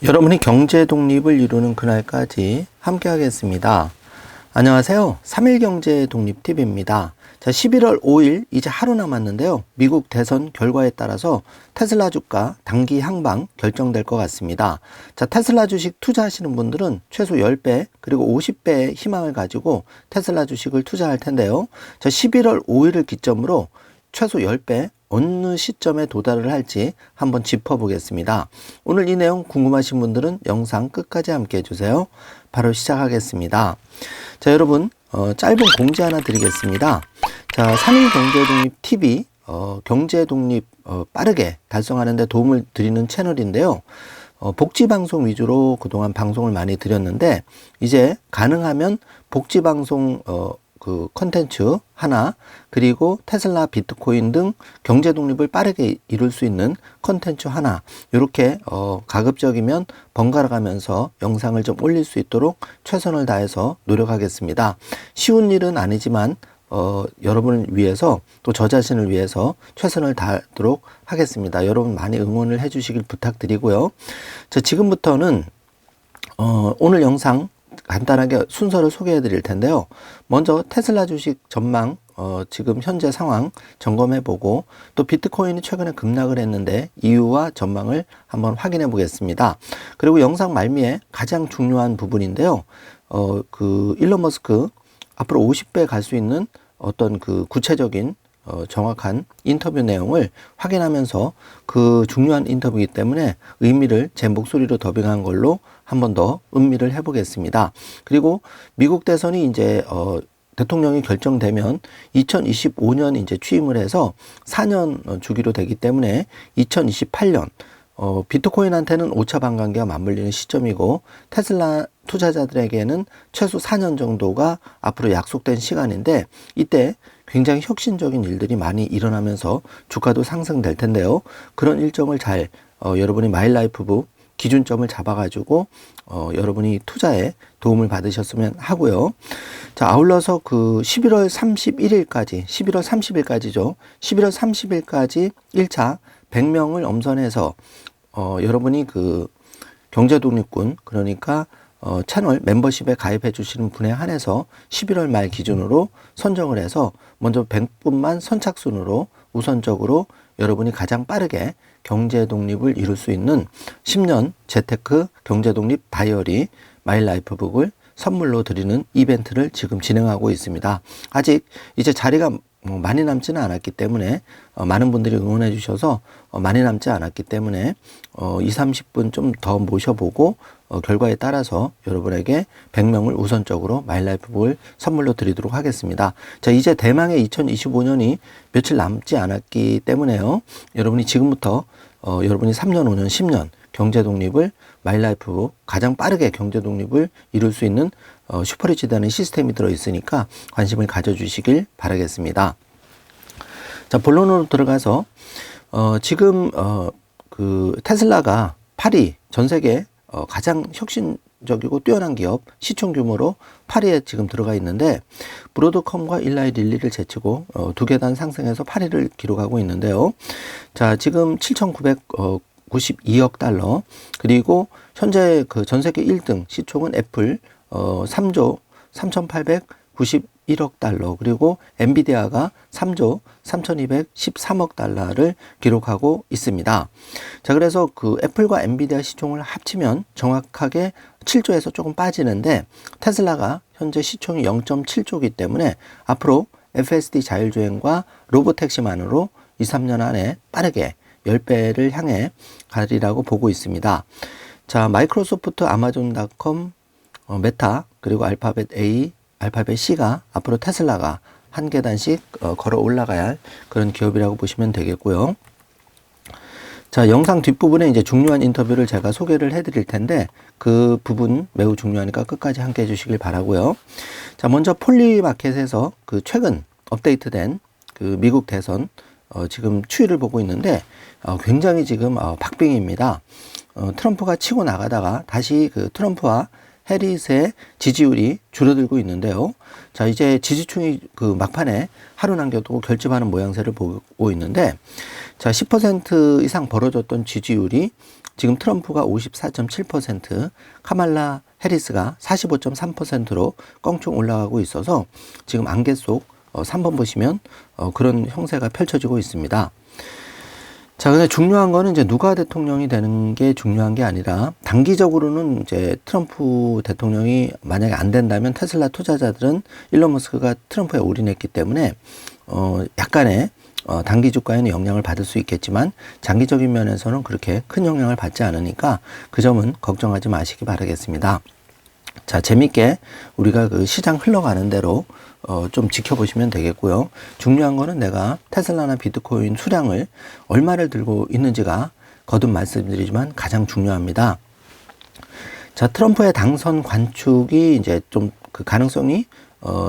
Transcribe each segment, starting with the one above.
여러분이 경제 독립을 이루는 그날까지 함께 하겠습니다. 안녕하세요. 3일 경제 독립 TV입니다. 자, 11월 5일 이제 하루 남았는데요. 미국 대선 결과에 따라서 테슬라 주가 단기 향방 결정될 것 같습니다. 자, 테슬라 주식 투자하시는 분들은 최소 10배 그리고 50배의 희망을 가지고 테슬라 주식을 투자할 텐데요. 자, 11월 5일을 기점으로 최소 10배 어느 시점에 도달을 할지 한번 짚어보겠습니다. 오늘 이 내용 궁금하신 분들은 영상 끝까지 함께 해주세요. 바로 시작하겠습니다. 자, 여러분 짧은 공지 하나 드리겠습니다. 자, 3일 경제독립 TV 경제독립 빠르게 달성하는 데 도움을 드리는 채널인데요. 복지방송 위주로 그동안 방송을 많이 드렸는데 이제 가능하면 복지방송 그 컨텐츠 하나, 그리고 테슬라, 비트코인 등 경제 독립을 빠르게 이룰 수 있는 컨텐츠 하나, 이렇게 가급적이면 번갈아 가면서 영상을 좀 올릴 수 있도록 최선을 다해서 노력하겠습니다. 쉬운 일은 아니지만 여러분을 위해서 또 저 자신을 위해서 최선을 다하도록 하겠습니다. 여러분 많이 응원을 해 주시길 부탁드리고요. 자, 지금부터는 오늘 영상 간단하게 순서를 소개해 드릴 텐데요. 먼저 테슬라 주식 전망, 지금 현재 상황 점검해 보고, 또 비트코인이 최근에 급락을 했는데 이유와 전망을 한번 확인해 보겠습니다. 그리고 영상 말미에 가장 중요한 부분인데요. 그 일론 머스크 앞으로 50배 갈 수 있는 어떤 그 구체적인 정확한 인터뷰 내용을 확인하면서, 그 중요한 인터뷰이기 때문에 의미를 제 목소리로 더빙한 걸로 한 번 더 음미를 해보겠습니다. 그리고 미국 대선이 이제 대통령이 결정되면 2025년 이제 취임을 해서 4년 주기로 되기 때문에 2028년 비트코인한테는 5차 반감기가 맞물리는 시점이고, 테슬라 투자자들에게는 최소 4년 정도가 앞으로 약속된 시간인데, 이때 굉장히 혁신적인 일들이 많이 일어나면서 주가도 상승될 텐데요. 그런 일정을 잘 여러분이 마일라이프북 기준점을 잡아가지고 여러분이 투자에 도움을 받으셨으면 하고요. 자, 아울러서 그 11월 30일까지죠. 11월 30일까지 1차 100명을 엄선해서 여러분이 그 경제독립군, 그러니까 채널 멤버십에 가입해 주시는 분에 한해서 11월 말 기준으로 선정을 해서 먼저 100분만 선착순으로 우선적으로 여러분이 가장 빠르게 경제 독립을 이룰 수 있는 10년 재테크 경제 독립 다이어리 마일라이프북을 선물로 드리는 이벤트를 지금 진행하고 있습니다. 아직 이제 자리가 많이 남지는 않았기 때문에, 많은 분들이 응원해 주셔서 많이 남지 않았기 때문에 20-30분 좀 더 모셔보고 결과에 따라서 여러분에게 100명을 우선적으로 마일라이프북을 선물로 드리도록 하겠습니다. 자, 이제 대망의 2025년이 며칠 남지 않았기 때문에요. 여러분이 지금부터 여러분이 3년, 5년, 10년 경제 독립을 마일라이프북 가장 빠르게 경제 독립을 이룰 수 있는 슈퍼리치라는 시스템이 들어 있으니까 관심을 가져주시길 바라겠습니다. 자, 본론으로 들어가서 지금 그 테슬라가 파리 전 세계 가장 혁신적이고 뛰어난 기업, 시총 규모로 8위에 지금 들어가 있는데, 브로드컴과 일라이 릴리를 제치고 두 계단 상승해서 8위를 기록하고 있는데요. 자, 지금 7,992억 달러, 그리고 현재 그 전 세계 1등 시총은 애플 3조 3,891억 달러, 그리고 엔비디아가 3조 3,213억 달러를 기록하고 있습니다. 자, 그래서 그 애플과 엔비디아 시총을 합치면 정확하게 7조에서 조금 빠지는데, 테슬라가 현재 시총이 0.7조이기 때문에 앞으로 FSD 자율주행과 로보택시만으로 2-3년 안에 빠르게 10배를 향해 가리라고 보고 있습니다. 자, 마이크로소프트, 아마존닷컴, 메타, 그리고 알파벳 A, 알파벳 C가 앞으로 테슬라가 한 계단씩 걸어 올라가야 할 그런 기업이라고 보시면 되겠고요. 자, 영상 뒷부분에 이제 중요한 인터뷰를 제가 소개를 해드릴 텐데, 그 부분 매우 중요하니까 끝까지 함께 해주시길 바라고요. 자, 먼저 폴리마켓에서 그 최근 업데이트된 그 미국 대선 지금 추이를 보고 있는데, 굉장히 지금 박빙입니다. 트럼프가 치고 나가다가 다시 그 트럼프와 해리스의 지지율이 줄어들고 있는데요. 자, 이제 지지층이 그 막판에 하루 남겨두고 결집하는 모양새를 보고 있는데, 자, 10% 이상 벌어졌던 지지율이 지금 트럼프가 54.7%, 카말라 해리스가 45.3%로 껑충 올라가고 있어서 지금 안개 속 3번 보시면 그런 형세가 펼쳐지고 있습니다. 자, 근데 중요한 거는 이제 누가 대통령이 되는 게 중요한 게 아니라 단기적으로는 이제 트럼프 대통령이 만약에 안 된다면 테슬라 투자자들은 일론 머스크가 트럼프에 올인했기 때문에 약간의 단기 주가에는 영향을 받을 수 있겠지만 장기적인 면에서는 그렇게 큰 영향을 받지 않으니까 그 점은 걱정하지 마시기 바라겠습니다. 자, 재밌게 우리가 그 시장 흘러가는 대로 좀 지켜보시면 되겠고요. 중요한 거는 내가 테슬라나 비트코인 수량을 얼마를 들고 있는지가 거듭 말씀드리지만 가장 중요합니다. 자, 트럼프의 당선 관축이 이제 좀 그 가능성이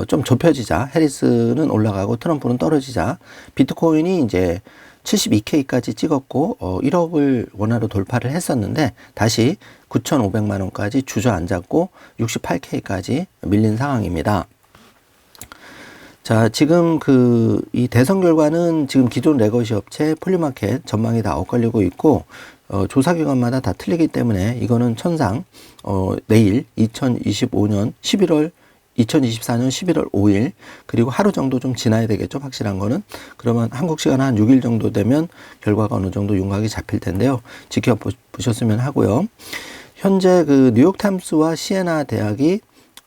좀 좁혀지자 해리스는 올라가고 트럼프는 떨어지자 비트코인이 이제 72K까지 찍었고 1억을 원화로 돌파를 했었는데 다시 9,500만 원까지 주저앉았고 68K까지 밀린 상황입니다. 자, 지금 이 대선 결과는 지금 기존 레거시 업체 폴리마켓 전망이 다 엇갈리고 있고 조사기관마다 다 틀리기 때문에 이거는 천상 내일 2024년 11월 5일 그리고 하루 정도 좀 지나야 되겠죠. 확실한 거는. 그러면 한국 시간 한 6일 정도 되면 결과가 어느 정도 윤곽이 잡힐 텐데요. 지켜보셨으면 하고요. 현재 그 뉴욕타임스와 시에나 대학이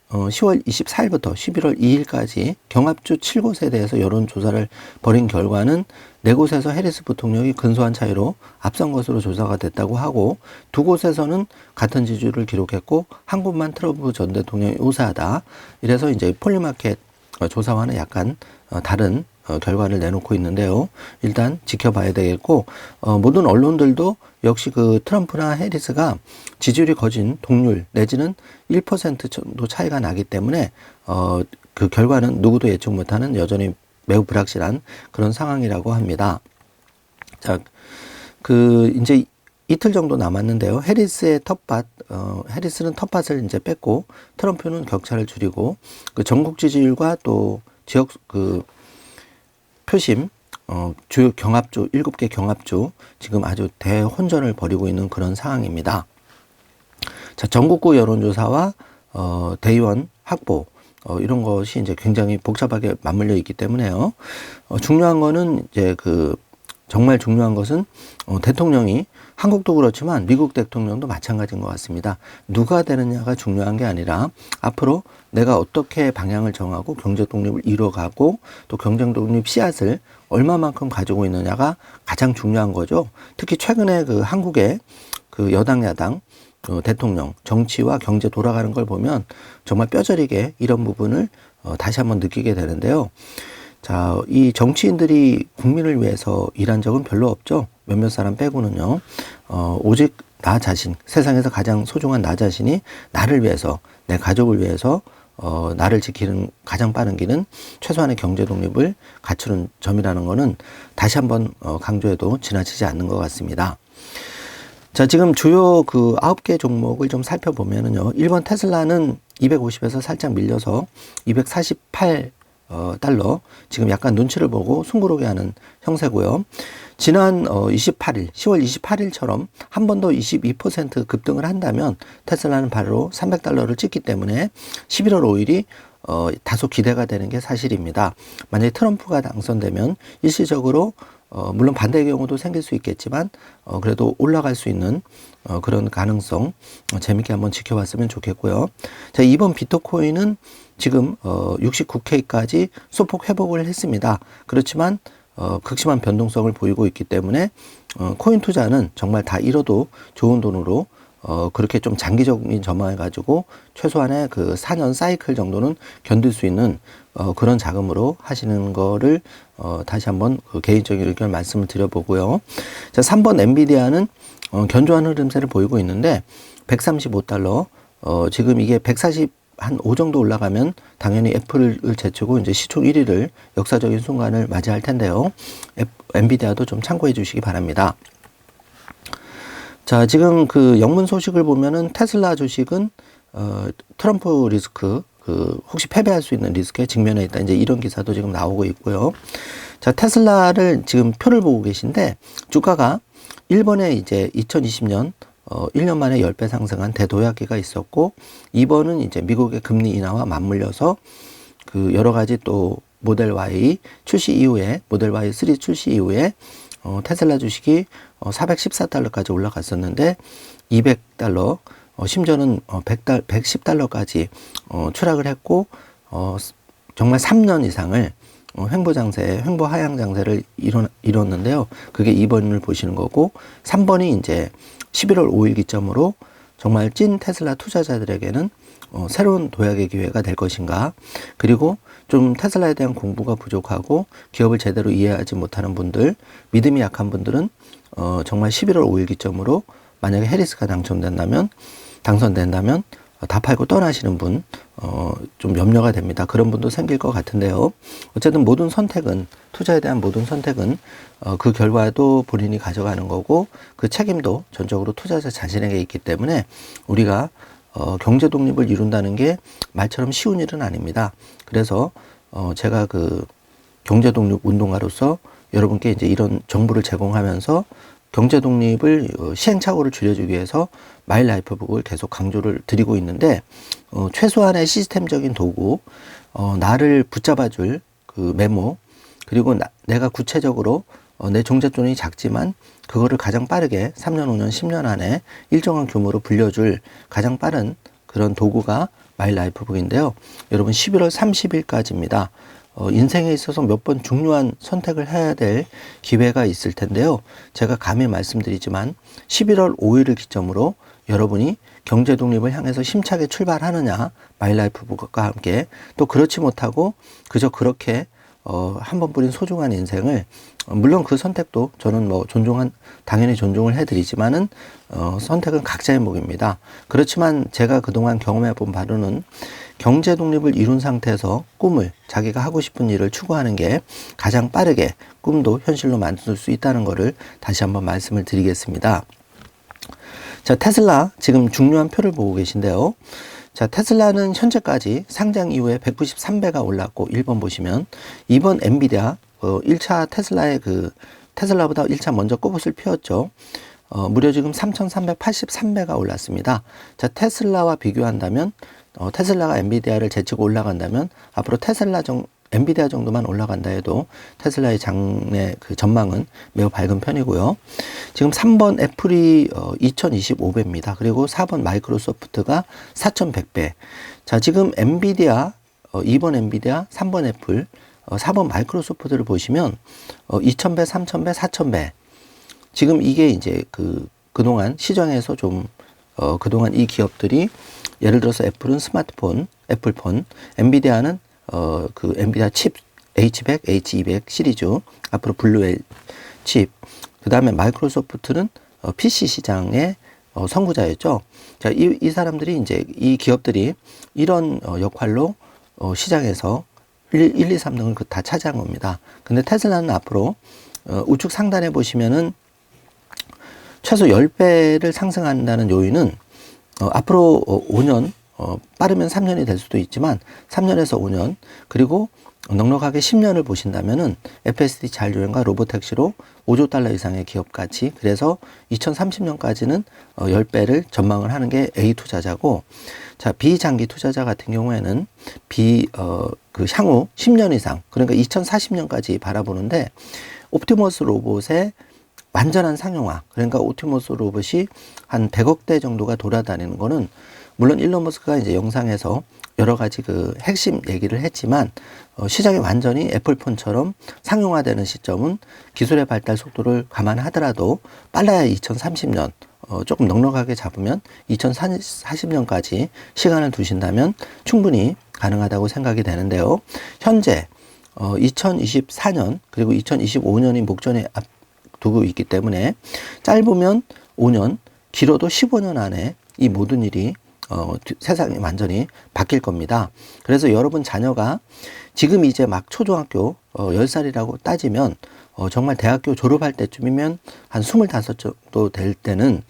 10월 24일부터 11월 2일까지 경합주 7곳에 대해서 여론조사를 벌인 결과는 4곳에서 해리스 부통령이 근소한 차이로 앞선 것으로 조사가 됐다고 하고 2곳에서는 같은 지지율을 기록했고 한 곳만 트럼프 전 대통령이 우세하다. 이래서 이제 폴리마켓 조사와는 약간 다른 결과를 내놓고 있는데요. 일단 지켜봐야 되겠고 모든 언론들도 역시 그 트럼프나 해리스가 지지율이 거진 동률 내지는 1% 정도 차이가 나기 때문에 그 결과는 누구도 예측 못하는 여전히 매우 불확실한 그런 상황이라고 합니다. 자, 이제 이틀 정도 남았는데요. 해리스의 텃밭, 해리스는 텃밭을 이제 뺐고 트럼프는 격차를 줄이고 그 전국 지지율과 또 지역 표심, 주요 경합주, 7개 경합주, 지금 아주 대혼전을 벌이고 있는 그런 상황입니다. 자, 전국구 여론조사와, 대의원 확보, 이런 것이 이제 굉장히 복잡하게 맞물려 있기 때문에요. 중요한 거는 이제 정말 중요한 것은, 대통령이 한국도 그렇지만 미국 대통령도 마찬가지인 것 같습니다. 누가 되느냐가 중요한 게 아니라 앞으로 내가 어떻게 방향을 정하고 경제 독립을 이뤄가고 또 경제 독립 씨앗을 얼마만큼 가지고 있느냐가 가장 중요한 거죠. 특히 최근에 한국의 여당 야당 대통령 정치와 경제 돌아가는 걸 보면 정말 뼈저리게 이런 부분을 다시 한번 느끼게 되는데요. 자, 이 정치인들이 국민을 위해서 일한 적은 별로 없죠. 몇몇 사람 빼고는요. 오직 나 자신, 세상에서 가장 소중한 나 자신이 나를 위해서, 내 가족을 위해서 나를 지키는 가장 빠른 길은 최소한의 경제 독립을 갖추는 점이라는 것은 다시 한번 강조해도 지나치지 않는 것 같습니다. 자, 지금 주요 9개 종목을 좀 살펴보면은요. 1번 테슬라는 250에서 살짝 밀려서 248 달러, 지금 약간 눈치를 보고 숨고르게 하는 형세고요. 지난 10월 28일처럼 한 번 더 22% 급등을 한다면 테슬라는 바로 300달러를 찍기 때문에 11월 5일이 다소 기대가 되는 게 사실입니다. 만약에 트럼프가 당선되면 일시적으로 물론 반대의 경우도 생길 수 있겠지만 그래도 올라갈 수 있는 그런 가능성 재밌게 한번 지켜봤으면 좋겠고요. 자, 이번 비트코인은 지금 69K까지 소폭 회복을 했습니다. 그렇지만 극심한 변동성을 보이고 있기 때문에 코인 투자는 정말 다 잃어도 좋은 돈으로 그렇게 좀 장기적인 전망을 가지고 최소한의 4년 사이클 정도는 견딜 수 있는 그런 자금으로 하시는 거를 다시 한번 개인적인 의견 말씀을 드려보고요. 자, 3번 엔비디아는 견조한 흐름세를 보이고 있는데 135달러, 지금 이게 140 한 5 정도 올라가면 당연히 애플을 제치고 이제 시총 1위를 역사적인 순간을 맞이할 텐데요. 엔비디아도 좀 참고해 주시기 바랍니다. 자, 지금 영문 소식을 보면은 테슬라 주식은 트럼프 리스크, 혹시 패배할 수 있는 리스크에 직면해 있다. 이제 이런 기사도 지금 나오고 있고요. 자, 테슬라를 지금 표를 보고 계신데 주가가 1번에 이제 2020년 1년 만에 10배 상승한 대도약기가 있었고 2번은 이제 미국의 금리 인하와 맞물려서 그 여러 가지 또 모델 Y 출시 이후에 모델 Y3 출시 이후에 테슬라 주식이 414달러까지 올라갔었는데 200달러 심지어는 110달러까지 추락을 했고 정말 3년 이상을 횡보 하향 장세를 이뤘는데요. 그게 2번을 보시는 거고 3번이 이제 11월 5일 기점으로 정말 찐 테슬라 투자자들에게는 새로운 도약의 기회가 될 것인가. 그리고 좀 테슬라에 대한 공부가 부족하고 기업을 제대로 이해하지 못하는 분들, 믿음이 약한 분들은 정말 11월 5일 기점으로 만약에 해리스가 당선된다면 다 팔고 떠나시는 분, 좀 염려가 됩니다. 그런 분도 생길 것 같은데요. 어쨌든 모든 선택은, 투자에 대한 모든 선택은, 그 결과도 본인이 가져가는 거고, 그 책임도 전적으로 투자자 자신에게 있기 때문에, 우리가, 경제 독립을 이룬다는 게 말처럼 쉬운 일은 아닙니다. 그래서, 제가 그 경제 독립 운동가로서 여러분께 이제 이런 정보를 제공하면서 경제 독립을 시행착오를 줄여주기 위해서 마일 라이프북을 계속 강조를 드리고 있는데 최소한의 시스템적인 도구, 나를 붙잡아줄 그 메모, 그리고 내가 구체적으로 내 종잣돈이 작지만 그거를 가장 빠르게 3년, 5년, 10년 안에 일정한 규모로 불려줄 가장 빠른 그런 도구가 마일 라이프북인데요. 여러분 11월 30일까지입니다. 인생에 있어서 몇 번 중요한 선택을 해야 될 기회가 있을 텐데요. 제가 감히 말씀드리지만 11월 5일을 기점으로 여러분이 경제 독립을 향해서 힘차게 출발하느냐, 마일라이프북과 함께, 또 그렇지 못하고 그저 그렇게 한 번뿐인 소중한 인생을, 물론 그 선택도 저는 뭐 당연히 존중을 해드리지만은 선택은 각자의 몫입니다. 그렇지만 제가 그동안 경험해 본 바로는 경제 독립을 이룬 상태에서 꿈을, 자기가 하고 싶은 일을 추구하는 게 가장 빠르게 꿈도 현실로 만들 수 있다는 것을 다시 한번 말씀을 드리겠습니다. 자, 테슬라 지금 중요한 표를 보고 계신데요. 자, 테슬라는 현재까지 상장 이후에 193배가 올랐고 1번 보시면 2번 엔비디아 1차 테슬라의 테슬라보다 1차 먼저 꽃을 피웠죠. 무려 지금 3,383배가 올랐습니다. 자, 테슬라와 비교한다면 테슬라가 엔비디아를 제치고 올라간다면 앞으로 엔비디아 정도만 올라간다 해도 테슬라의 장래 그 전망은 매우 밝은 편이고요. 지금 3번 애플이 2025배입니다. 그리고 4번 마이크로소프트가 4100배. 자, 지금 엔비디아 2번 엔비디아, 3번 애플, 4번 마이크로소프트를 보시면 2000배, 3000배, 4000배. 지금 이게 이제 그동안 시장에서 좀 그동안 이 기업들이 예를 들어서 애플은 스마트폰, 애플폰, 엔비디아는 엔비디아 칩 H100, H200 시리즈, 앞으로 블루웰 칩, 그 다음에 마이크로소프트는 PC 시장의 선구자였죠. 자, 이 사람들이 이제 이 기업들이 이런 역할로 시장에서 1, 2, 3등을 다 차지한 겁니다. 근데 테슬라는 앞으로 우측 상단에 보시면은 최소 10배를 상승한다는 요인은 앞으로 5년, 빠르면 3년이 될 수도 있지만 3년에서 5년, 그리고 넉넉하게 10년을 보신다면은 FSD 자율주행과 로보택시로 5조 달러 이상의 기업 가치, 그래서 2030년까지는 10배를 전망을 하는 게 A 투자자고, 자, 비장기 투자자 같은 경우에는 향후 10년 이상, 그러니까 2040년까지 바라보는데, 옵티머스 로봇의 완전한 상용화, 그러니까 옵티머스 로봇이 한 100억대 정도가 돌아다니는 거는, 물론 일론 머스크가 이제 영상에서 여러 가지 핵심 얘기를 했지만, 시장이 완전히 애플폰처럼 상용화되는 시점은 기술의 발달 속도를 감안하더라도 빨라야 2030년, 조금 넉넉하게 잡으면 2040년까지 시간을 두신다면 충분히 가능하다고 생각이 되는데요. 현재 2024년 그리고 2025년이 목전에 두고 있기 때문에 짧으면 5년, 길어도 15년 안에 이 모든 일이 세상이 완전히 바뀔 겁니다. 그래서 여러분 자녀가 지금 이제 막 초등학교 10살이라고 따지면 정말 대학교 졸업할 때쯤이면 한 25 정도 될 때는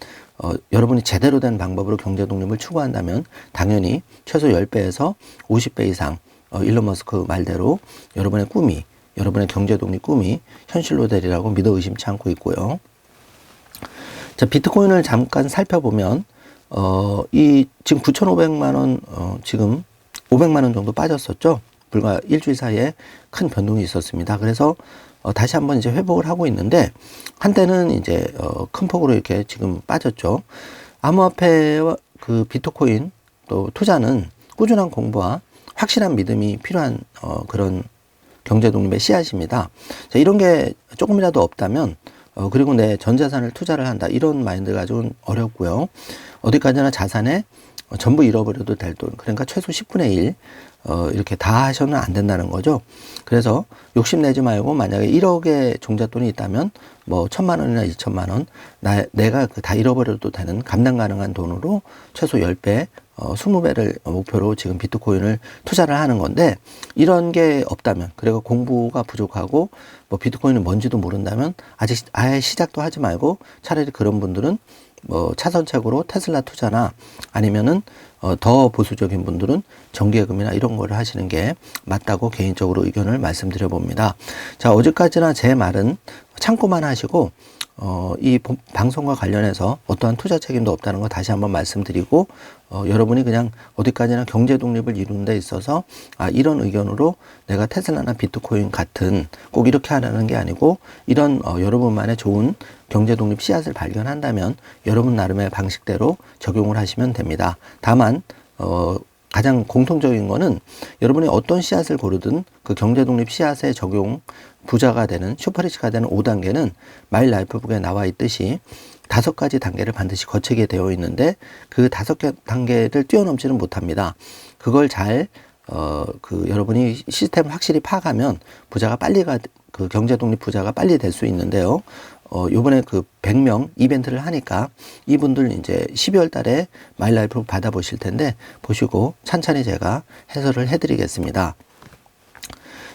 여러분이 제대로 된 방법으로 경제 독립을 추구한다면 당연히 최소 10배에서 50배 이상 일론 머스크 말대로 여러분의 꿈이 여러분의 경제 독립 꿈이 현실로 되리라고 믿어 의심치 않고 있고요. 자, 비트코인을 잠깐 살펴보면 지금 9,500만 원, 지금 500만 원 정도 빠졌었죠. 불과 일주일 사이에 큰 변동이 있었습니다. 그래서 다시 한번 이제 회복을 하고 있는데, 한때는 이제 큰 폭으로 이렇게 지금 빠졌죠. 암호화폐와 그 비트코인 또 투자는 꾸준한 공부와 확실한 믿음이 필요한 그런 경제 독립의 씨앗입니다. 자, 이런 게 조금이라도 없다면 그리고 내 전 자산을 투자를 한다, 이런 마인드 가지고는 어렵고요. 어디까지나 자산에 전부 잃어버려도 될 돈, 그러니까 최소 10분의 1 이렇게 다 하셔는 안 된다는 거죠. 그래서 욕심내지 말고, 만약에 1억의 종잣돈이 있다면 뭐 1,000만 원이나 2,000만 원 내가 다 잃어버려도 되는 감당 가능한 돈으로 최소 10배 20배를 목표로 지금 비트코인을 투자를 하는 건데, 이런 게 없다면, 그리고 공부가 부족하고 뭐 비트코인은 뭔지도 모른다면 아직 아예 시작도 하지 말고, 차라리 그런 분들은 뭐 차선책으로 테슬라 투자나, 아니면은 더 보수적인 분들은 정기예금이나 이런 거를 하시는 게 맞다고 개인적으로 의견을 말씀드려 봅니다. 자, 어제까지나 제 말은 참고만 하시고, 이 방송과 관련해서 어떠한 투자 책임도 없다는 거 다시 한번 말씀드리고, 여러분이 그냥 어디까지나 경제 독립을 이루는 데 있어서 이런 의견으로 내가 테슬라나 비트코인 같은 꼭 이렇게 하라는 게 아니고, 이런 여러분만의 좋은 경제 독립 씨앗을 발견한다면 여러분 나름의 방식대로 적용을 하시면 됩니다. 다만 가장 공통적인 거는, 여러분이 어떤 씨앗을 고르든 그 경제 독립 씨앗의 적용 부자가 되는, 슈퍼리치가 되는 5단계는 마일 라이프북에 나와 있듯이 5가지 단계를 반드시 거치게 되어 있는데, 그 5개 단계를 뛰어넘지는 못합니다. 그걸 잘 여러분이 시스템을 확실히 파악하면 그 경제 독립 부자가 빨리 될 수 있는데요. 요번에 그 100명 이벤트를 하니까 이분들 이제 12월 달에 마일라이프 받아보실 텐데, 보시고 천천히 제가 해설을 해드리겠습니다.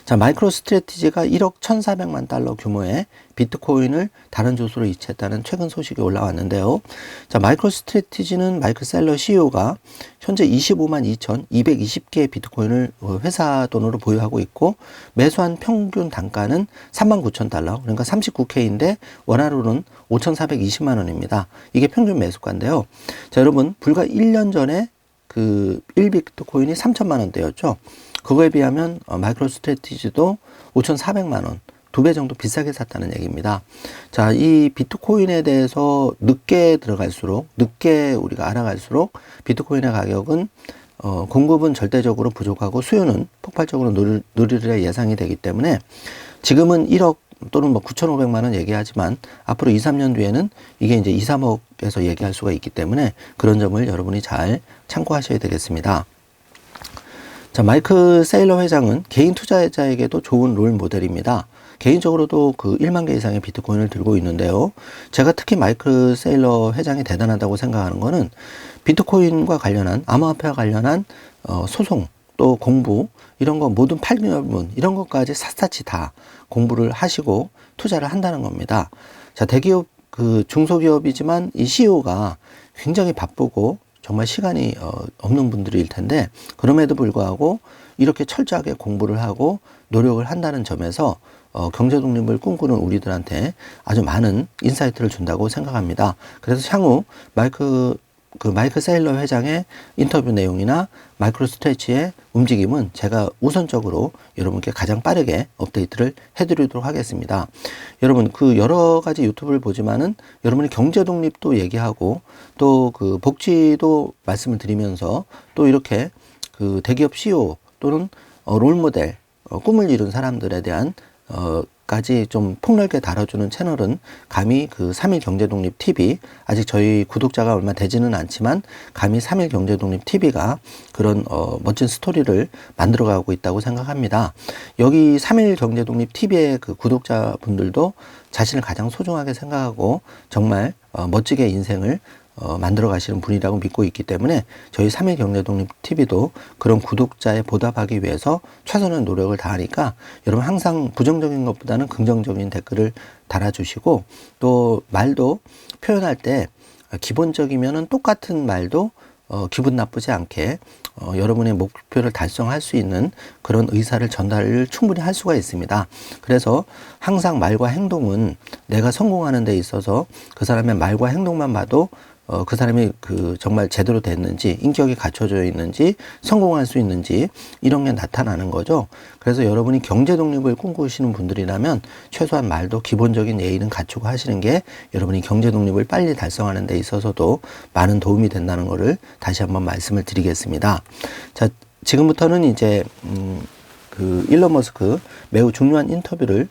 자, 마이크로 스트래티지가 1억 1,400만 달러 규모의 비트코인을 다른 조수로 이체했다는 최근 소식이 올라왔는데요. 자, 마이크로 스트래티지는 마이클 셀러 CEO가 현재 25만 2,220개의 비트코인을 회사 돈으로 보유하고 있고, 매수한 평균 단가는 39,000달러, 그러니까 39K인데 원화로는 5,420만 원입니다. 이게 평균 매수가인데요. 자, 여러분, 불과 1년 전에 그 1비트코인이 3,000만 원대였죠. 그거에 비하면 마이크로 스트래티지도 5,400만 원, 2배 정도 비싸게 샀다는 얘기입니다. 자, 이 비트코인에 대해서 늦게 우리가 알아갈수록 비트코인의 가격은 공급은 절대적으로 부족하고 수요는 폭발적으로 누리리라 예상이 되기 때문에, 지금은 1억 또는 뭐 9,500만 원 얘기하지만 앞으로 2, 3년 뒤에는 이게 이제 2, 3억에서 얘기할 수가 있기 때문에, 그런 점을 여러분이 잘 참고하셔야 되겠습니다. 자, 마이클 세일러 회장은 개인 투자자에게도 좋은 롤 모델입니다. 개인적으로도 그 1만 개 이상의 비트코인을 들고 있는데요. 제가 특히 마이클 세일러 회장이 대단하다고 생각하는 거는, 비트코인과 관련한, 암호화폐와 관련한 소송, 또 공부, 이런 거 모든 판결문, 이런 것까지 샅샅이 다 공부를 하시고 투자를 한다는 겁니다. 자, 대기업, 중소기업이지만 이 CEO가 굉장히 바쁘고 정말 시간이 없는 분들일 텐데, 그럼에도 불구하고 이렇게 철저하게 공부를 하고 노력을 한다는 점에서 경제 독립을 꿈꾸는 우리들한테 아주 많은 인사이트를 준다고 생각합니다. 그래서 향후 마이클 세일러 회장의 인터뷰 내용이나 마이크로 스트레치의 움직임은 제가 우선적으로 여러분께 가장 빠르게 업데이트를 해드리도록 하겠습니다. 여러분, 그 여러 가지 유튜브를 보지만은 여러분이 경제 독립도 얘기하고 또 그 복지도 말씀을 드리면서, 또 이렇게 그 대기업 CEO 또는 롤모델, 꿈을 이룬 사람들에 대한 까지 좀 폭넓게 다뤄주는 채널은 감히 그 3일 경제독립 TV, 아직 저희 구독자가 얼마 되지는 않지만 감히 3일 경제독립 TV가 그런 멋진 스토리를 만들어가고 있다고 생각합니다. 여기 3일 경제독립 TV의 그 구독자분들도 자신을 가장 소중하게 생각하고 정말 멋지게 인생을 만들어 가시는 분이라고 믿고 있기 때문에, 저희 3일 경제독립 TV도 그런 구독자에 보답하기 위해서 최선의 노력을 다하니까, 여러분 항상 부정적인 것보다는 긍정적인 댓글을 달아주시고, 또 말도 표현할 때 기본적이면은 똑같은 말도 기분 나쁘지 않게 여러분의 목표를 달성할 수 있는 그런 의사를 전달을 충분히 할 수가 있습니다. 그래서 항상 말과 행동은 내가 성공하는 데 있어서 그 사람의 말과 행동만 봐도 그 사람이 정말 제대로 됐는지, 인격이 갖춰져 있는지, 성공할 수 있는지, 이런 게 나타나는 거죠. 그래서 여러분이 경제 독립을 꿈꾸시는 분들이라면 최소한 말도 기본적인 예의는 갖추고 하시는 게 여러분이 경제 독립을 빨리 달성하는 데 있어서도 많은 도움이 된다는 것을 다시 한번 말씀을 드리겠습니다. 자, 지금부터는 이제, 일론 머스크 매우 중요한 인터뷰를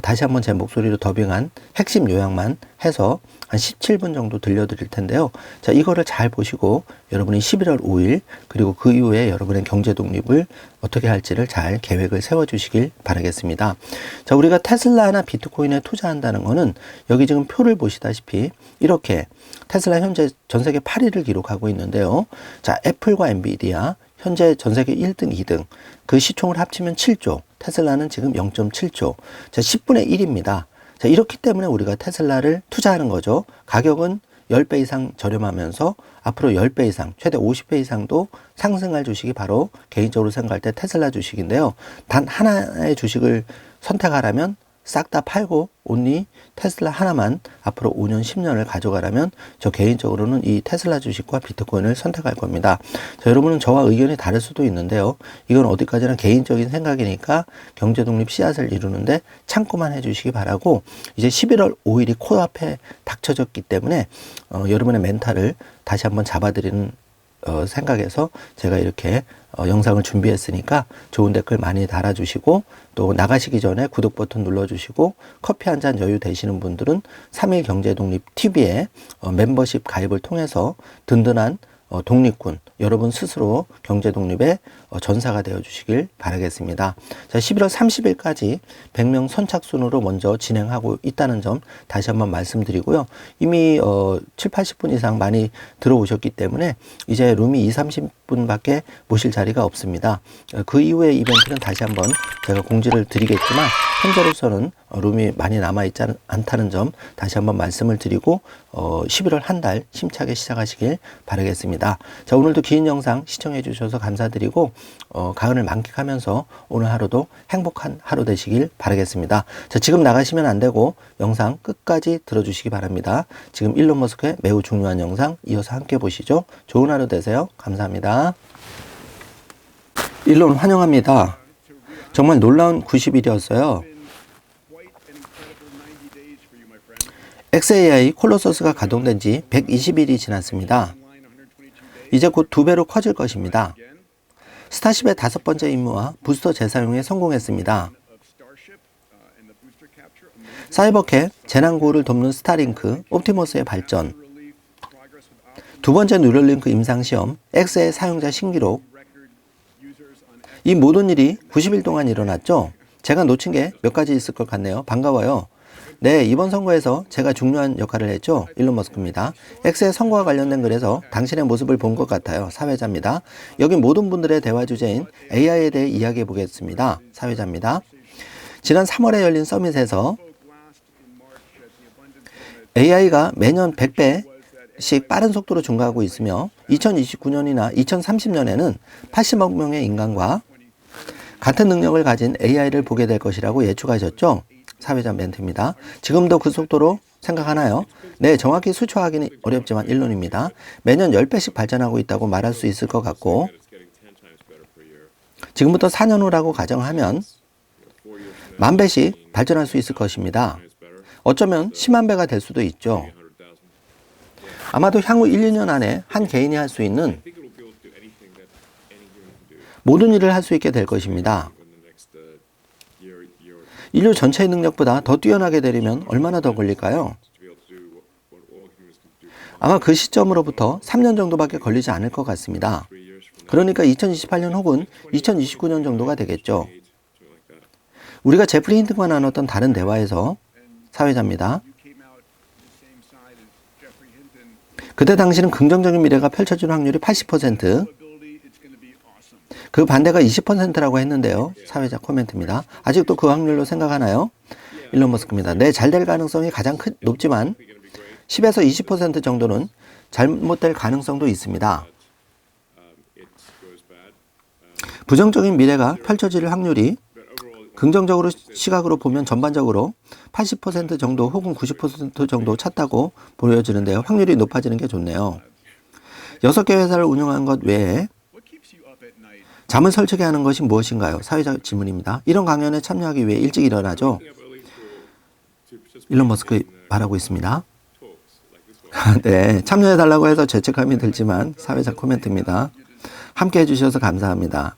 다시 한번 제 목소리로 더빙한 핵심 요약만 해서 한 17분 정도 들려드릴 텐데요. 자, 이거를 잘 보시고 여러분이 11월 5일 그리고 그 이후에 여러분의 경제 독립을 어떻게 할지를 잘 계획을 세워주시길 바라겠습니다. 자, 우리가 테슬라나 비트코인에 투자한다는 거는 여기 지금 표를 보시다시피 이렇게 테슬라 현재 전 세계 8위를 기록하고 있는데요. 자, 애플과 엔비디아 현재 전 세계 1등, 2등 그 시총을 합치면 7조, 테슬라는 지금 0.7조, 자 10분의 1입니다. 자, 이렇기 때문에 우리가 테슬라를 투자하는 거죠. 가격은 10배 이상 저렴하면서 앞으로 10배 이상, 최대 50배 이상도 상승할 주식이 바로 개인적으로 생각할 때 테슬라 주식인데요. 단 하나의 주식을 선택하라면 싹 다 팔고 온리 테슬라 하나만 앞으로 5년, 10년을 가져가라면 저 개인적으로는 이 테슬라 주식과 비트코인을 선택할 겁니다. 자, 여러분은 저와 의견이 다를 수도 있는데요. 이건 어디까지나 개인적인 생각이니까 경제독립 씨앗을 이루는데 참고만 해주시기 바라고, 이제 11월 5일이 코앞에 닥쳐졌기 때문에 여러분의 멘탈을 다시 한번 잡아드리는 생각에서 제가 이렇게 영상을 준비했으니까 좋은 댓글 많이 달아주시고, 또 나가시기 전에 구독 버튼 눌러주시고, 커피 한 잔 여유 되시는 분들은 3일 경제독립 TV에 멤버십 가입을 통해서 든든한 독립군, 여러분 스스로 경제독립의 전사가 되어 주시길 바라겠습니다. 자, 11월 30일까지 100명 선착순으로 먼저 진행하고 있다는 점 다시 한번 말씀드리고요. 이미 7, 80분 이상 많이 들어오셨기 때문에 이제 룸이 2, 30분밖에 모실 자리가 없습니다. 그 이후의 이벤트는 다시 한번 제가 공지를 드리겠지만 현재로서는 룸이 많이 남아있지 않다는 점 다시 한번 말씀을 드리고 11월 한 달 힘차게 시작하시길 바라겠습니다. 자, 오늘도 긴 영상 시청해 주셔서 감사드리고 가을을 만끽하면서 오늘 하루도 행복한 하루 되시길 바라겠습니다. 자, 지금 나가시면 안 되고 영상 끝까지 들어주시기 바랍니다. 지금 일론 머스크의 매우 중요한 영상 이어서 함께 보시죠. 좋은 하루 되세요. 감사합니다. 일론 환영합니다. 정말 놀라운 90일이었어요. XAI 콜로서스가 가동된 지 120일이 지났습니다. 이제 곧 2배로 커질 것입니다. 스타쉽의 5번째 임무와 부스터 재사용에 성공했습니다. 사이버캣, 재난구호를 돕는 스타링크, 옵티머스의 발전, 2번째 뉴럴링크 임상시험, X의 사용자 신기록, 이 모든 일이 90일 동안 일어났죠. 제가 놓친 게 몇 가지 있을 것 같네요. 반가워요. 네, 이번 선거에서 제가 중요한 역할을 했죠. 일론 머스크입니다. X의 선거와 관련된 글에서 당신의 모습을 본 것 같아요. 사회자입니다. 여기 모든 분들의 대화 주제인 AI에 대해 이야기해 보겠습니다. 사회자입니다. 지난 3월에 열린 서밋에서 AI가 매년 100배씩 빠른 속도로 증가하고 있으며 2029년이나 2030년에는 80억 명의 인간과 같은 능력을 가진 AI를 보게 될 것이라고 예측하셨죠. 사회자 멘트입니다. 지금도 그 속도로 생각하나요? 네, 정확히 수초하기는 어렵지만 일론입니다. 매년 10배씩 발전하고 있다고 말할 수 있을 것 같고, 지금부터 4년 후라고 가정하면 10,000배씩 발전할 수 있을 것입니다. 어쩌면 10만 배가 될 수도 있죠. 아마도 향후 1, 2년 안에 한 개인이 할 수 있는 모든 일을 할 수 있게 될 것입니다. 인류 전체의 능력보다 더 뛰어나게 되려면 얼마나 더 걸릴까요? 아마 그 시점으로부터 3년 정도밖에 걸리지 않을 것 같습니다. 그러니까 2028년 혹은 2029년 정도가 되겠죠. 우리가 제프리 힌튼과 나눴던 다른 대화에서, 사회자입니다. 그때 당시는 긍정적인 미래가 펼쳐질 확률이 80%, 그 반대가 20%라고 했는데요. 사회자 코멘트입니다. 아직도 그 확률로 생각하나요? 일론 머스크입니다. 네, 잘 될 가능성이 가장 높지만 10에서 20% 정도는 잘못될 가능성도 있습니다. 부정적인 미래가 펼쳐질 확률이 긍정적으로 시각으로 보면 전반적으로 80% 정도 혹은 90% 정도 찼다고 보여지는데요. 확률이 높아지는 게 좋네요. 6개 회사를 운영한 것 외에 잠을 설치게 하는 것이 무엇인가요? 사회적 질문입니다. 이런 강연에 참여하기 위해 일찍 일어나죠. 일론 머스크 말하고 있습니다. 네, 참여해달라고 해서 죄책감이 들지만 사회적 코멘트입니다. 함께 해주셔서 감사합니다.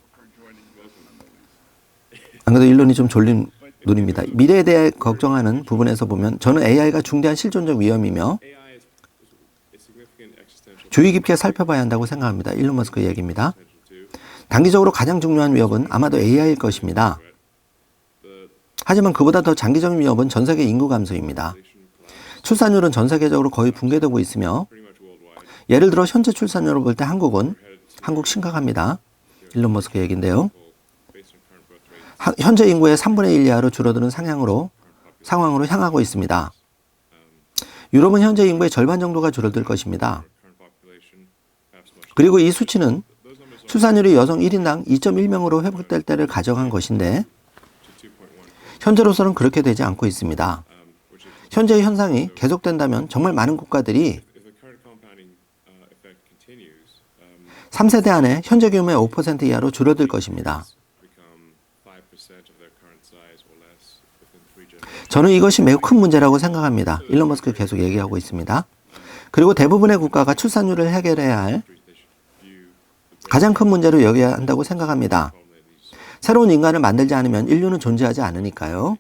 안 그래도 일론이 좀 졸린 눈입니다. 미래에 대해 걱정하는 부분에서 보면 저는 AI가 중대한 실존적 위험이며 주의 깊게 살펴봐야 한다고 생각합니다. 일론 머스크의 얘기입니다. 단기적으로 가장 중요한 위협은 아마도 AI일 것입니다. 하지만 그보다 더 장기적인 위협은 전 세계 인구 감소입니다. 출산율은 전 세계적으로 거의 붕괴되고 있으며 예를 들어 현재 출산율을 볼 때 한국 심각합니다. 일론 머스크 얘기인데요. 현재 인구의 3분의 1 이하로 줄어드는 상황으로 향하고 있습니다. 유럽은 현재 인구의 절반 정도가 줄어들 것입니다. 그리고 이 수치는 출산율이 여성 1인당 2.1명으로 회복될 때를 가정한 것인데 현재로서는 그렇게 되지 않고 있습니다. 현재의 현상이 계속된다면 정말 많은 국가들이 3세대 안에 현재 규모의 5% 이하로 줄어들 것입니다. 저는 이것이 매우 큰 문제라고 생각합니다. 일론 머스크 계속 얘기하고 있습니다. 그리고 대부분의 국가가 출산율을 해결해야 할 가장 큰 문제로 여겨야 한다고 생각합니다. 새로운 인간을 만들지 않으면 인류는 존재하지 않으니까요.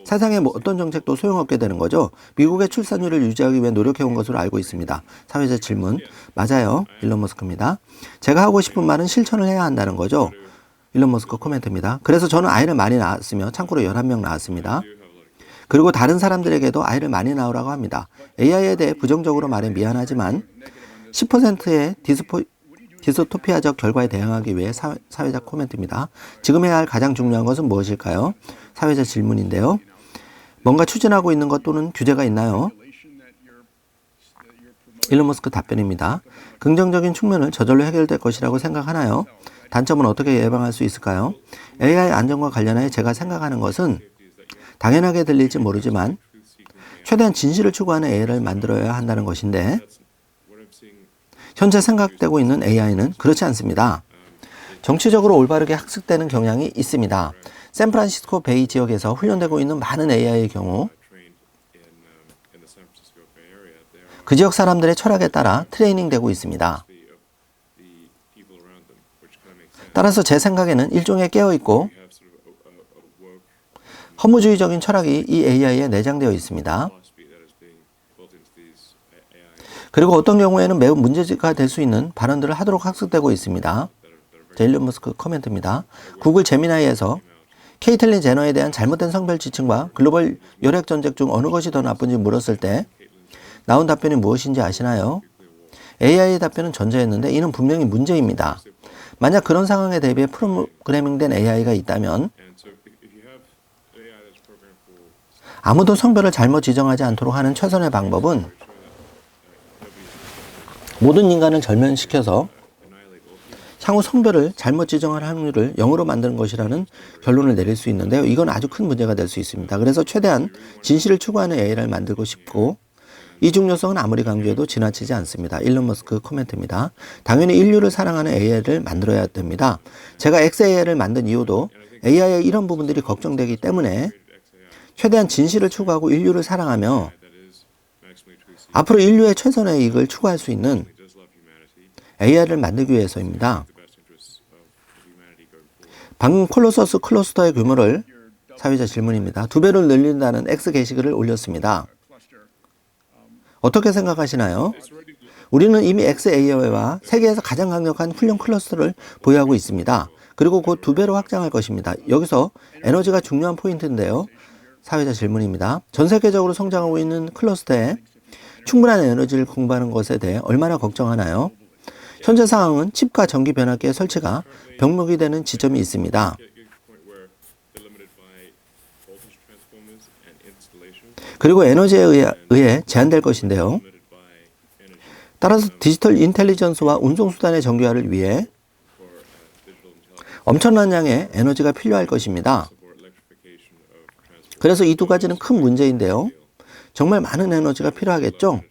세상에 어떤 정책도 소용없게 되는 거죠. 미국의 출산율을 유지하기 위해 노력해온 것으로 알고 있습니다. 사회적 질문. 맞아요. 일론 머스크입니다. 제가 하고 싶은 말은 실천을 해야 한다는 거죠. 일론 머스크 코멘트입니다. 그래서 저는 아이를 많이 낳았으며 참고로 11명 낳았습니다. 그리고 다른 사람들에게도 아이를 많이 낳으라고 합니다. AI에 대해 부정적으로 말해 미안하지만 10%의 디스토피아적 결과에 대응하기 위해 사회적 코멘트입니다. 지금 해야 할 가장 중요한 것은 무엇일까요? 사회적 질문인데요. 뭔가 추진하고 있는 것 또는 규제가 있나요? 일론 머스크 답변입니다. 긍정적인 측면을 저절로 해결될 것이라고 생각하나요? 단점은 어떻게 예방할 수 있을까요? AI 안전과 관련해 제가 생각하는 것은 당연하게 들릴지 모르지만 최대한 진실을 추구하는 AI를 만들어야 한다는 것인데 현재 생각되고 있는 AI는 그렇지 않습니다. 정치적으로 올바르게 학습되는 경향이 있습니다. 샌프란시스코 베이 지역에서 훈련되고 있는 많은 AI의 경우 그 지역 사람들의 철학에 따라 트레이닝되고 있습니다. 따라서 제 생각에는 일종의 깨어있고 허무주의적인 철학이 이 AI에 내장되어 있습니다. 그리고 어떤 경우에는 매우 문제가 될 수 있는 발언들을 하도록 학습되고 있습니다. 일론 머스크 코멘트입니다. 구글 제미나이에서 케이틀린 제너에 대한 잘못된 성별 지칭과 글로벌 요력 전쟁 중 어느 것이 더 나쁜지 물었을 때 나온 답변이 무엇인지 아시나요? AI의 답변은 전자였는데 이는 분명히 문제입니다. 만약 그런 상황에 대비해 프로그래밍된 AI가 있다면 아무도 성별을 잘못 지정하지 않도록 하는 최선의 방법은 모든 인간을 절면시켜서 향후 성별을 잘못 지정할 확률을 0으로 만드는 것이라는 결론을 내릴 수 있는데요. 이건 아주 큰 문제가 될 수 있습니다. 그래서 최대한 진실을 추구하는 AI를 만들고 싶고 이 중요성은 아무리 강조해도 지나치지 않습니다. 일론 머스크 코멘트입니다. 당연히 인류를 사랑하는 AI를 만들어야 됩니다. 제가 XAI를 만든 이유도 AI의 이런 부분들이 걱정되기 때문에 최대한 진실을 추구하고 인류를 사랑하며 앞으로 인류의 최선의 이익을 추구할 수 있는 AI를 만들기 위해서입니다. 방금 콜로서스 클러스터의 규모를 사회자 질문입니다. 2배를 늘린다는 X 게시글을 올렸습니다. 어떻게 생각하시나요? 우리는 이미 XAI와 세계에서 가장 강력한 훈련 클러스터를 보유하고 있습니다. 그리고 곧 2배로 확장할 것입니다. 여기서 에너지가 중요한 포인트인데요. 사회자 질문입니다. 전 세계적으로 성장하고 있는 클러스터에 충분한 에너지를 공부하는 것에 대해 얼마나 걱정하나요? 현재 상황은 칩과 전기 변압기의 설치가 병목이 되는 지점이 있습니다. 그리고 에너지에 의해 제한될 것인데요. 따라서 디지털 인텔리전스와 운송수단의 정교화를 위해 엄청난 양의 에너지가 필요할 것입니다. 그래서 이 두 가지는 큰 문제인데요. 정말 많은 에너지가 필요하겠죠?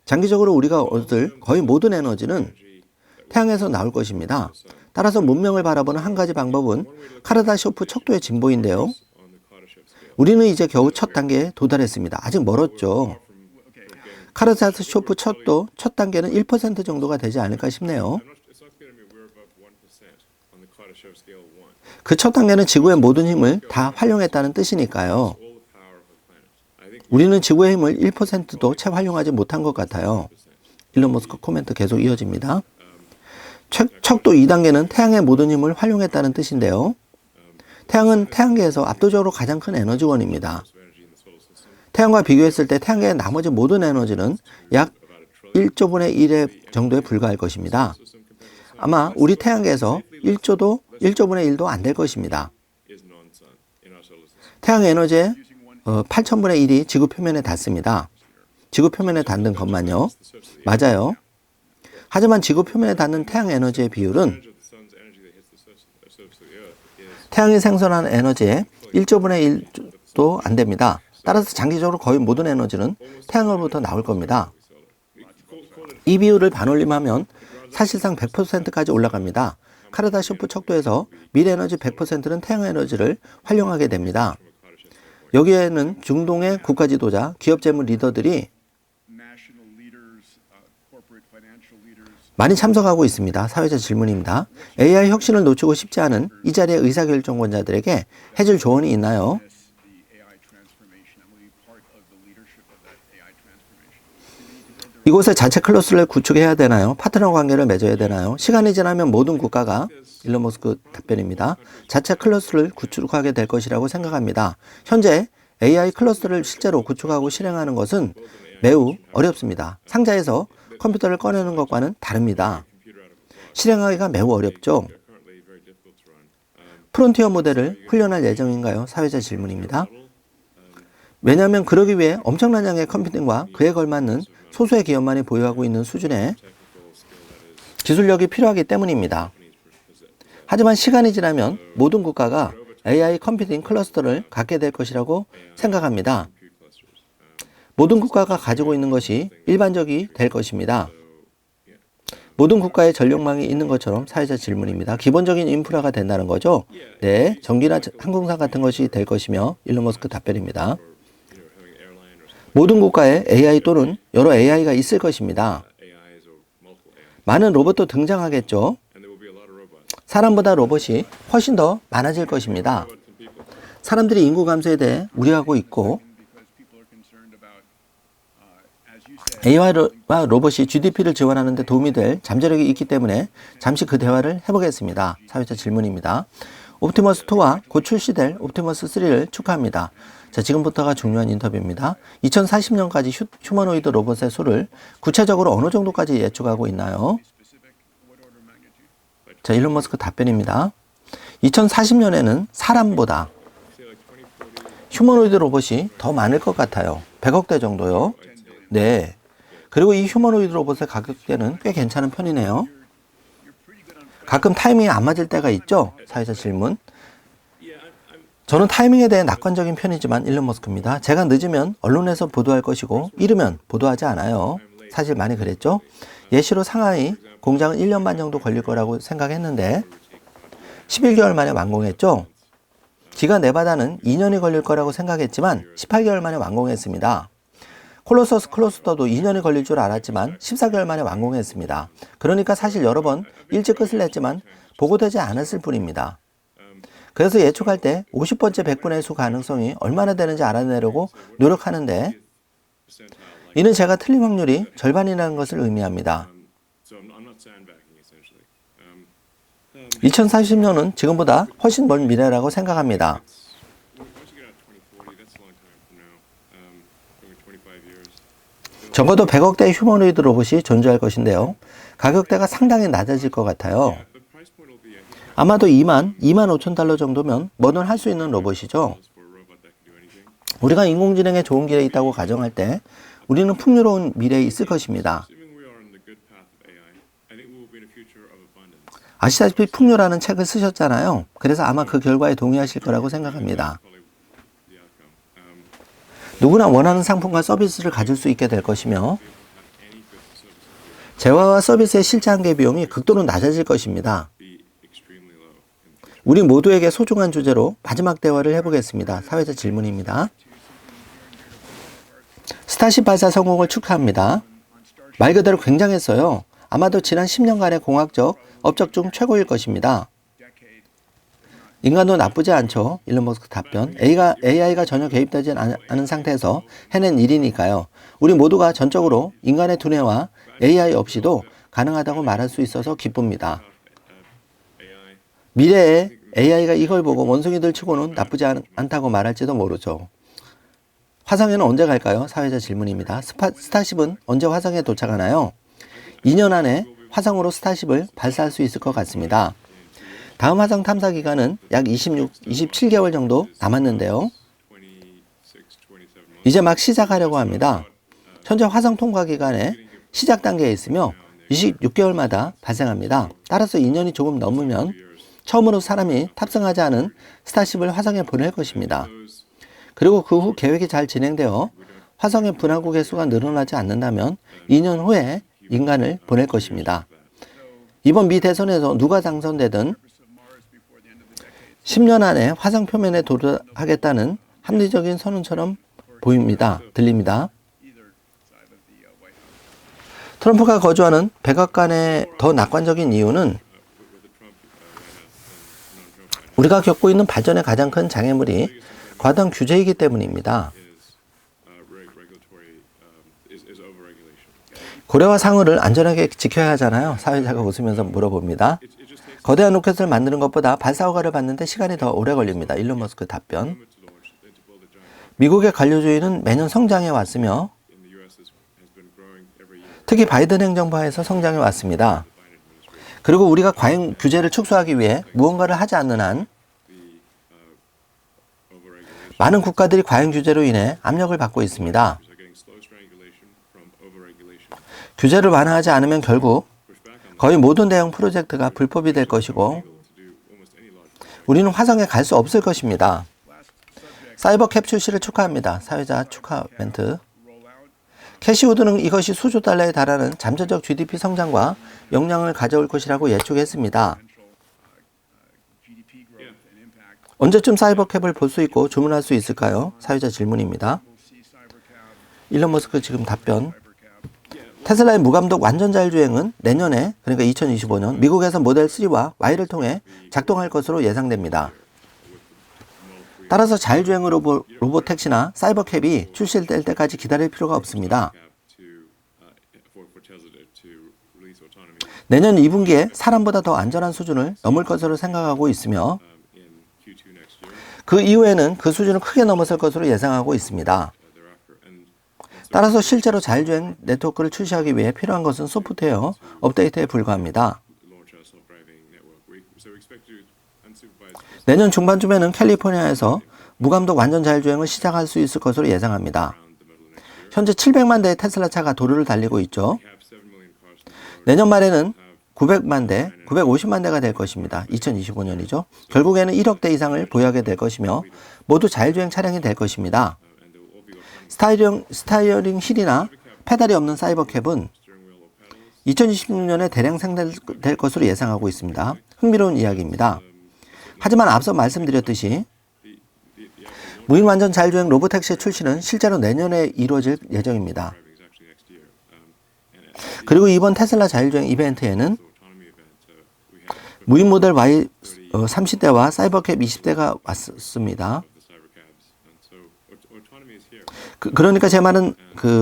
장기적으로 우리가 얻을 거의 모든 에너지는 태양에서 나올 것입니다. 따라서 문명을 바라보는 한 가지 방법은 카르다쇼프 척도의 진보인데요. 우리는 이제 겨우 첫 단계에 도달했습니다. 아직 멀었죠. 카르다쇼프 척도 첫 단계는 1% 정도가 되지 않을까 싶네요. 그 첫 단계는 지구의 모든 힘을 다 활용했다는 뜻이니까요. 우리는 지구의 힘을 1%도 채 활용하지 못한 것 같아요. 일론 머스크 코멘트 계속 이어집니다. 척도 2단계는 태양의 모든 힘을 활용했다는 뜻인데요. 태양은 태양계에서 압도적으로 가장 큰 에너지원입니다. 태양과 비교했을 때 태양계의 나머지 모든 에너지는 약 1조 분의 1의 정도에 불과할 것입니다. 아마 우리 태양계에서 1조 분의 1도 안 될 것입니다. 태양 에너지의 8,000분의 1이 지구 표면에 닿습니다. 지구 표면에 닿는 것만요. 맞아요. 하지만 지구 표면에 닿는 태양 에너지의 비율은 태양이 생성하는 에너지의 1조 분의 1도 안 됩니다. 따라서 장기적으로 거의 모든 에너지는 태양으로부터 나올 겁니다. 이 비율을 반올림하면 사실상 100%까지 올라갑니다. 카르다쇼프 척도에서 미래에너지 100%는 태양 에너지를 활용하게 됩니다. 여기에는 중동의 국가 지도자, 기업 재무 리더들이 많이 참석하고 있습니다. 사회자 질문입니다. AI 혁신을 놓치고 싶지 않은 이 자리의 의사결정권자들에게 해줄 조언이 있나요? 이곳에 자체 클러스터를 구축해야 되나요? 파트너 관계를 맺어야 되나요? 시간이 지나면 모든 국가가 일론 머스크 답변입니다. 자체 클러스터를 구축하게 될 것이라고 생각합니다. 현재 AI 클러스터를 실제로 구축하고 실행하는 것은 매우 어렵습니다. 상자에서 컴퓨터를 꺼내는 것과는 다릅니다. 실행하기가 매우 어렵죠. 프론티어 모델을 훈련할 예정인가요? 사회자 질문입니다. 왜냐하면 그러기 위해 엄청난 양의 컴퓨팅과 그에 걸맞는 소수의 기업만이 보유하고 있는 수준의 기술력이 필요하기 때문입니다. 하지만 시간이 지나면 모든 국가가 AI 컴퓨팅 클러스터를 갖게 될 것이라고 생각합니다. 모든 국가가 가지고 있는 것이 일반적이 될 것입니다. 모든 국가의 전력망이 있는 것처럼 사회자 질문입니다. 기본적인 인프라가 된다는 거죠? 네, 전기나 항공사 같은 것이 될 것이며 일론 머스크 답변입니다. 모든 국가에 AI 또는 여러 AI가 있을 것입니다. 많은 로봇도 등장하겠죠. 사람보다 로봇이 훨씬 더 많아질 것입니다. 사람들이 인구 감소에 대해 우려하고 있고 AI와 로봇이 GDP를 지원하는 데 도움이 될 잠재력이 있기 때문에 잠시 그 대화를 해보겠습니다. 사회자 질문입니다. 옵티머스 2와 곧 출시될 옵티머스 3를 축하합니다. 자, 지금부터가 중요한 인터뷰입니다. 2040년까지 휴머노이드 로봇의 수를 구체적으로 어느 정도까지 예측하고 있나요? 자, 일론 머스크 답변입니다. 2040년에는 사람보다 휴머노이드 로봇이 더 많을 것 같아요. 100억 대 정도요. 네. 그리고 이 휴머노이드 로봇의 가격대는 꽤 괜찮은 편이네요. 가끔 타이밍이 안 맞을 때가 있죠? 사회자 질문. 저는 타이밍에 대해 낙관적인 편이지만 일론 머스크입니다. 제가 늦으면 언론에서 보도할 것이고 이르면 보도하지 않아요. 사실 많이 그랬죠. 예시로 상하이 공장은 1년 반 정도 걸릴 거라고 생각했는데 11개월 만에 완공했죠. 기가 네바다는 2년이 걸릴 거라고 생각했지만 18개월 만에 완공했습니다. 콜로서스 클러스터도 2년이 걸릴 줄 알았지만 14개월 만에 완공했습니다. 그러니까 사실 여러 번 일찍 끝을 냈지만 보고되지 않았을 뿐입니다. 그래서 예측할 때 50번째 100분의 수 가능성이 얼마나 되는지 알아내려고 노력하는데 이는 제가 틀린 확률이 절반이라는 것을 의미합니다. 2040년은 지금보다 훨씬 먼 미래라고 생각합니다. 적어도 100억대의 휴머노이드 로봇이 존재할 것인데요. 가격대가 상당히 낮아질 것 같아요. 아마도 2만 5천 달러 정도면 뭐든 할 수 있는 로봇이죠. 우리가 인공지능의 좋은 길에 있다고 가정할 때 우리는 풍요로운 미래에 있을 것입니다. 아시다시피 풍요라는 책을 쓰셨잖아요. 그래서 아마 그 결과에 동의하실 거라고 생각합니다. 누구나 원하는 상품과 서비스를 가질 수 있게 될 것이며 재화와 서비스의 실제 한계 비용이 극도로 낮아질 것입니다. 우리 모두에게 소중한 주제로 마지막 대화를 해보겠습니다. 사회자 질문입니다. 스타쉽 발사 성공을 축하합니다. 말 그대로 굉장했어요. 아마도 지난 10년간의 공학적 업적 중 최고일 것입니다. 인간도 나쁘지 않죠. 일론 머스크 답변. AI가 전혀 개입되지 않은 상태에서 해낸 일이니까요. 우리 모두가 전적으로 인간의 두뇌와 AI 없이도 가능하다고 말할 수 있어서 기쁩니다. 미래에 AI가 이걸 보고 원숭이들 치고는 나쁘지 않다고 말할지도 모르죠. 화성에는 언제 갈까요? 사회자 질문입니다. 스타쉽은 언제 화성에 도착하나요? 2년 안에 화성으로 스타쉽을 발사할 수 있을 것 같습니다. 다음 화성 탐사 기간은 약 27개월 정도 남았는데요. 이제 막 시작하려고 합니다. 현재 화성 통과 기간에 시작 단계에 있으며 26개월마다 발생합니다. 따라서 2년이 조금 넘으면 처음으로 사람이 탑승하지 않은 스타쉽을 화성에 보낼 것입니다. 그리고 그 후 계획이 잘 진행되어 화성의 분화구 개수가 늘어나지 않는다면 2년 후에 인간을 보낼 것입니다. 이번 미 대선에서 누가 당선되든 10년 안에 화성 표면에 도달하겠다는 합리적인 선언처럼 들립니다. 트럼프가 거주하는 백악관의 더 낙관적인 이유는 우리가 겪고 있는 발전의 가장 큰 장애물이 과도한 규제이기 때문입니다. 고래와 상어를 안전하게 지켜야 하잖아요. 사회자가 웃으면서 물어봅니다. 거대한 로켓을 만드는 것보다 발사 허가를 받는데 시간이 더 오래 걸립니다. 일론 머스크 답변. 미국의 관료주의는 매년 성장해 왔으며 특히 바이든 행정부 하에서 성장해 왔습니다. 그리고 우리가 과잉 규제를 축소하기 위해 무언가를 하지 않는 한 많은 국가들이 과잉 규제로 인해 압력을 받고 있습니다. 규제를 완화하지 않으면 결국 거의 모든 대형 프로젝트가 불법이 될 것이고 우리는 화성에 갈 수 없을 것입니다. 사이버캡 출시를 축하합니다. 사회자 축하 멘트. 캐시우드는 이것이 수조 달러에 달하는 잠재적 GDP 성장과 역량을 가져올 것이라고 예측했습니다. 언제쯤 사이버캡을 볼 수 있고 주문할 수 있을까요? 사회자 질문입니다. 일론 머스크 지금 답변. 테슬라의 무감독 완전 자율주행은 내년에, 그러니까 2025년 미국에서 모델 3와 Y를 통해 작동할 것으로 예상됩니다. 따라서 자율주행 로보택시나 사이버캡이 출시될 때까지 기다릴 필요가 없습니다. 내년 2분기에 사람보다 더 안전한 수준을 넘을 것으로 생각하고 있으며 그 이후에는 그 수준을 크게 넘어설 것으로 예상하고 있습니다. 따라서 실제로 자율주행 네트워크를 출시하기 위해 필요한 것은 소프트웨어 업데이트에 불과합니다. 내년 중반쯤에는 캘리포니아에서 무감독 완전 자율주행을 시작할 수 있을 것으로 예상합니다. 현재 700만 대의 테슬라 차가 도로를 달리고 있죠. 내년 말에는 900만 대, 950만 대가 될 것입니다. 2025년이죠. 결국에는 1억 대 이상을 보유하게 될 것이며 모두 자율주행 차량이 될 것입니다. 스타이어링 휠이나 페달이 없는 사이버캡은 2026년에 대량 생산될 것으로 예상하고 있습니다. 흥미로운 이야기입니다. 하지만 앞서 말씀드렸듯이 무인 완전 자율주행 로보택시의 출시는 실제로 내년에 이루어질 예정입니다. 그리고 이번 테슬라 자율주행 이벤트에는 무인 모델 Y 30대와 사이버캡 20대가 왔습니다. 그러니까 제 말은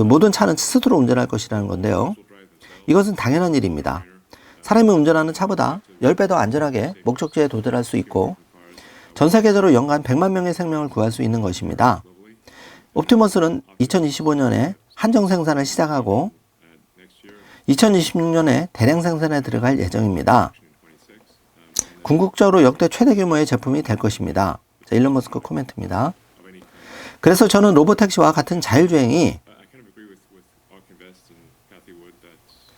모든 차는 스스로 운전할 것이라는 건데요. 이것은 당연한 일입니다. 사람이 운전하는 차보다 10배 더 안전하게 목적지에 도달할 수 있고 전 세계적으로 연간 100만 명의 생명을 구할 수 있는 것입니다. 옵티머스는 2025년에 한정 생산을 시작하고 2026년에 대량 생산에 들어갈 예정입니다. 궁극적으로 역대 최대 규모의 제품이 될 것입니다. 자, 일론 머스크 코멘트입니다. 그래서 저는 로보택시와 같은 자율주행이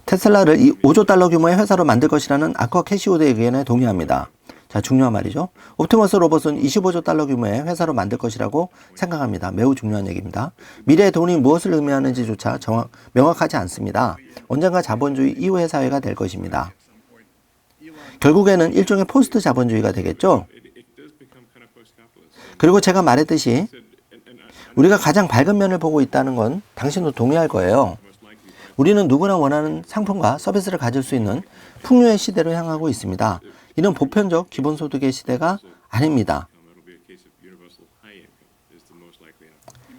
테슬라를 5조 달러 규모의 회사로 만들 것이라는 아커 캐시우드의 의견에 동의합니다. 자, 중요한 말이죠. 옵티머스 로봇은 25조 달러 규모의 회사로 만들 것이라고 생각합니다. 매우 중요한 얘기입니다. 미래의 돈이 무엇을 의미하는지조차 명확하지 않습니다. 언젠가 자본주의 이후의 사회가 될 것입니다. 결국에는 일종의 포스트 자본주의가 되겠죠. 그리고 제가 말했듯이 우리가 가장 밝은 면을 보고 있다는 건 당신도 동의할 거예요. 우리는 누구나 원하는 상품과 서비스를 가질 수 있는 풍요의 시대로 향하고 있습니다. 이는 보편적 기본소득의 시대가 아닙니다.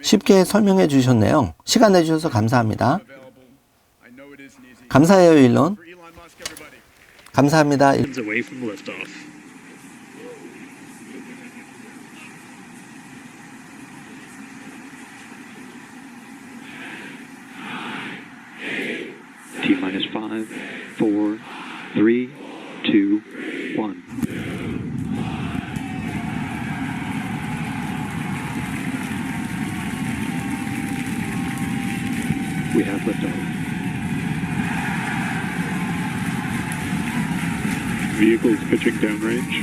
쉽게 설명해 주셨네요. 시간 내주셔서 감사합니다. 감사해요, 일론. 감사합니다. T-minus 5, 4, 3, 2, 1. We have liftoff. Vehicles pitching downrange.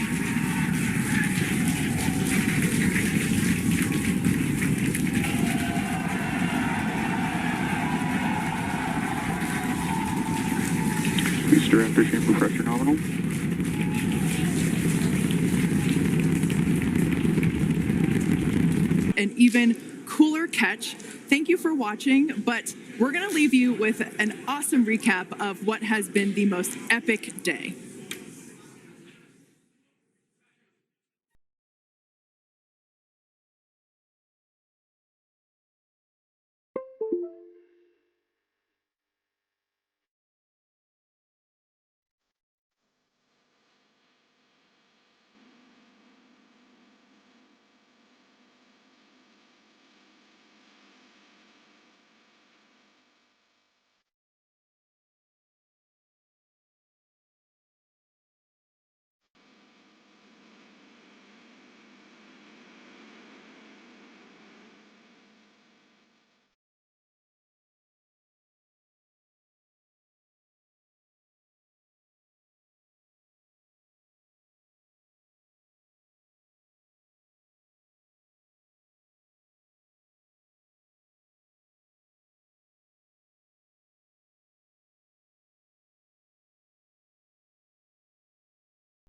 Booster after chamber pressure nominal. An even cooler catch. Thank you for watching, but we're going to leave you with an awesome recap of what has been the most epic day.